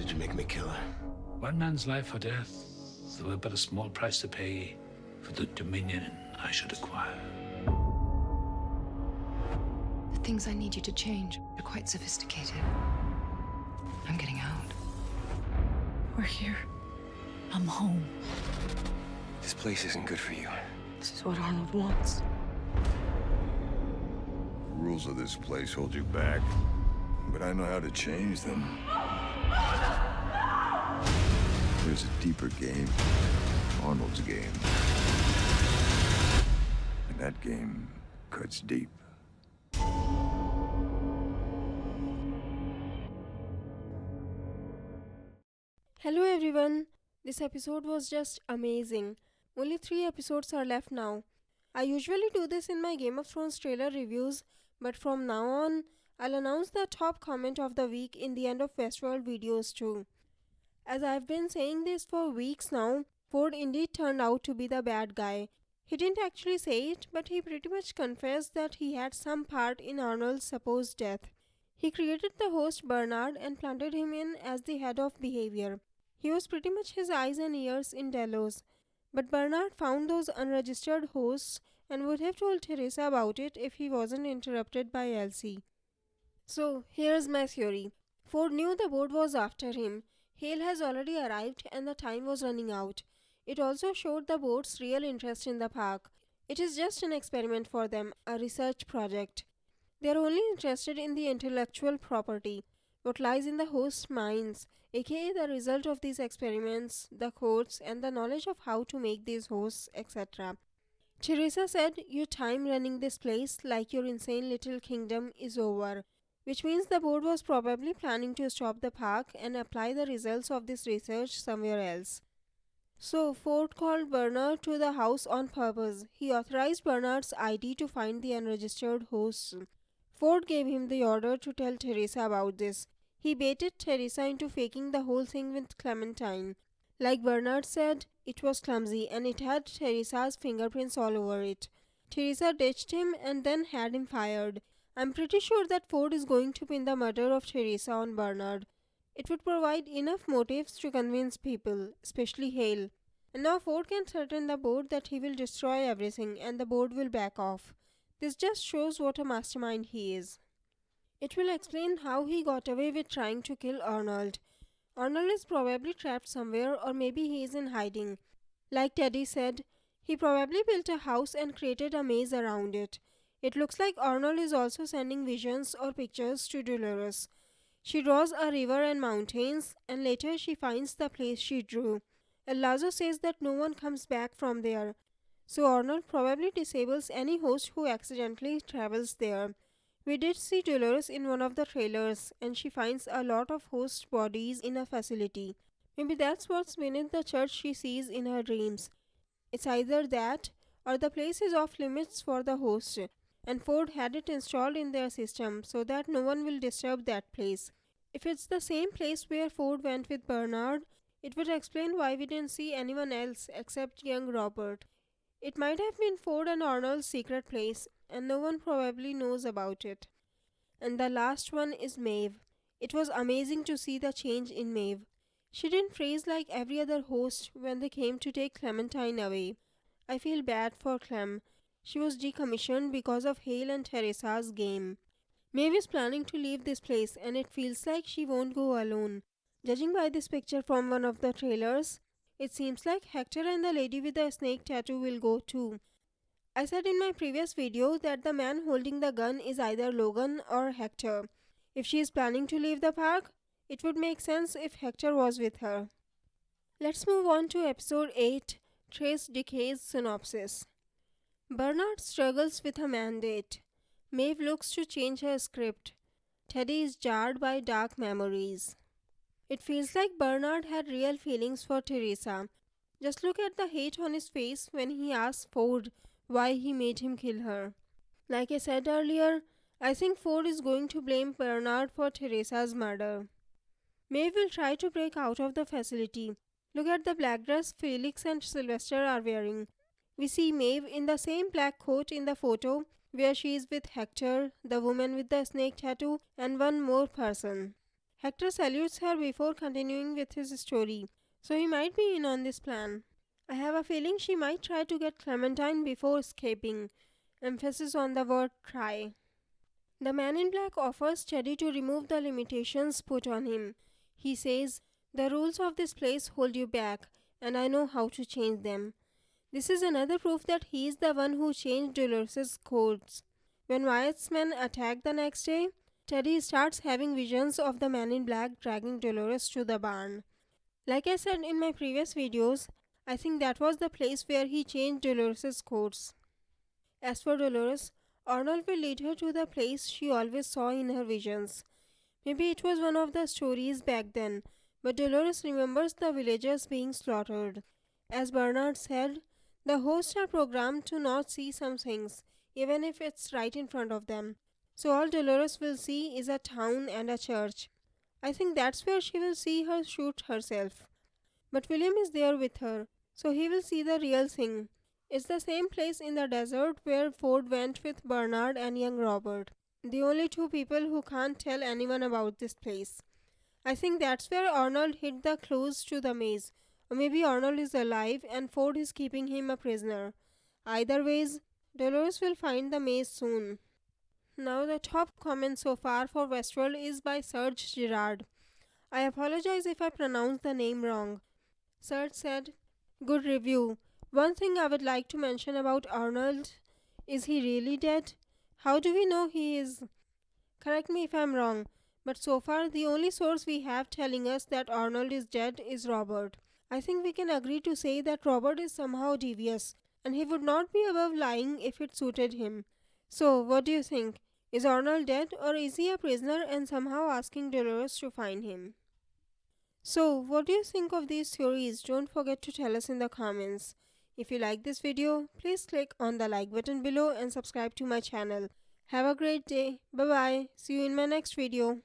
did you make me kill her? One man's life or death were but a small price to pay for the dominion I should acquire. The things I need you to change are quite sophisticated. I'm getting out. We're here. I'm home. This place isn't good for you. This is what Arnold wants. The rules of this place hold you back, but I know how to change them. There's a deeper game, Arnold's game. And that game cuts deep. Hello everyone, this episode was just amazing. Only 3 episodes are left now. I usually do this in my Game of Thrones trailer reviews, but from now on, I'll announce the top comment of the week in the end of WestWorld videos too. As I've been saying this for weeks now, Ford indeed turned out to be the bad guy. He didn't actually say it, but he pretty much confessed that he had some part in Arnold's supposed death. He created the host Bernard and planted him in as the head of behavior. He was pretty much his eyes and ears in Delos. But Bernard found those unregistered hosts and would have told Teresa about it if he wasn't interrupted by Elsie. So, here's my theory. Ford knew the board was after him. Hale has already arrived and the time was running out. It also showed the board's real interest in the park. It is just an experiment for them, a research project. They are only interested in the intellectual property, what lies in the host's minds, aka the result of these experiments, the codes, and the knowledge of how to make these hosts, etc. Teresa said, "Your time running this place, like your insane little kingdom, is over," which means the board was probably planning to stop the park and apply the results of this research somewhere else. So, Ford called Bernard to the house on purpose. He authorized Bernard's ID to find the unregistered hosts. Ford gave him the order to tell Teresa about this. He baited Teresa into faking the whole thing with Clementine. Like Bernard said, it was clumsy and it had Teresa's fingerprints all over it. Teresa ditched him and then had him fired. I'm pretty sure that Ford is going to pin the murder of Teresa on Bernard. It would provide enough motives to convince people, especially Hale. And now Ford can threaten the board that he will destroy everything and the board will back off. This just shows what a mastermind he is. It will explain how he got away with trying to kill Arnold. Arnold is probably trapped somewhere or maybe he is in hiding. Like Teddy said, he probably built a house and created a maze around it. It looks like Arnold is also sending visions or pictures to Dolores. She draws a river and mountains and later she finds the place she drew. El Lazo says that no one comes back from there. So Arnold probably disables any host who accidentally travels there. We did see Dolores in one of the trailers and she finds a lot of host bodies in a facility. Maybe that's what's beneath the church she sees in her dreams. It's either that or the place is off limits for the host and Ford had it installed in their system so that no one will disturb that place. If it's the same place where Ford went with Bernard, it would explain why we didn't see anyone else except young Robert. It might have been Ford and Arnold's secret place, and no one probably knows about it. And the last one is Maeve. It was amazing to see the change in Maeve. She didn't freeze like every other host when they came to take Clementine away. I feel bad for Clem. She was decommissioned because of Hale and Teresa's game. Maeve is planning to leave this place and it feels like she won't go alone. Judging by this picture from one of the trailers, it seems like Hector and the lady with the snake tattoo will go too. I said in my previous video that the man holding the gun is either Logan or Hector. If she is planning to leave the park, it would make sense if Hector was with her. Let's move on to episode 8, Trace Decay's synopsis. Bernard struggles with a mandate. Maeve looks to change her script. Teddy is jarred by dark memories. It feels like Bernard had real feelings for Teresa. Just look at the hate on his face when he asks Ford why he made him kill her. Like I said earlier, I think Ford is going to blame Bernard for Teresa's murder. Maeve will try to break out of the facility. Look at the black dress Felix and Sylvester are wearing. We see Maeve in the same black coat in the photo where she is with Hector, the woman with the snake tattoo, and one more person. Hector salutes her before continuing with his story, so he might be in on this plan. I have a feeling she might try to get Clementine before escaping. Emphasis on the word try. The man in black offers Teddy to remove the limitations put on him. He says, "The rules of this place hold you back, and I know how to change them." This is another proof that he is the one who changed Dolores' codes. When Wyatt's men attack the next day, Teddy starts having visions of the man in black dragging Dolores to the barn. Like I said in my previous videos, I think that was the place where he changed Dolores' codes. As for Dolores, Arnold will lead her to the place she always saw in her visions. Maybe it was one of the stories back then, but Dolores remembers the villagers being slaughtered. As Bernard said, the hosts are programmed to not see some things, even if it's right in front of them. So all Dolores will see is a town and a church. I think that's where she will see her shoot herself. But William is there with her, so he will see the real thing. It's the same place in the desert where Ford went with Bernard and young Robert. The only two people who can't tell anyone about this place. I think that's where Arnold hid the clues to the maze. Or maybe Arnold is alive and Ford is keeping him a prisoner. Either ways, Dolores will find the maze soon. Now the top comment so far for WestWorld is by Serge Girard. I apologize if I pronounced the name wrong. Serge said, "Good review. One thing I would like to mention about Arnold, is he really dead? How do we know he is? Correct me if I'm wrong, but so far the only source we have telling us that Arnold is dead is Robert. I think we can agree to say that Robert is somehow devious, and he would not be above lying if it suited him. So, what do you think? Is Arnold dead, or is he a prisoner and somehow asking Dolores to find him?" So, what do you think of these theories? Don't forget to tell us in the comments. If you like this video, please click on the like button below and subscribe to my channel. Have a great day. Bye bye. See you in my next video.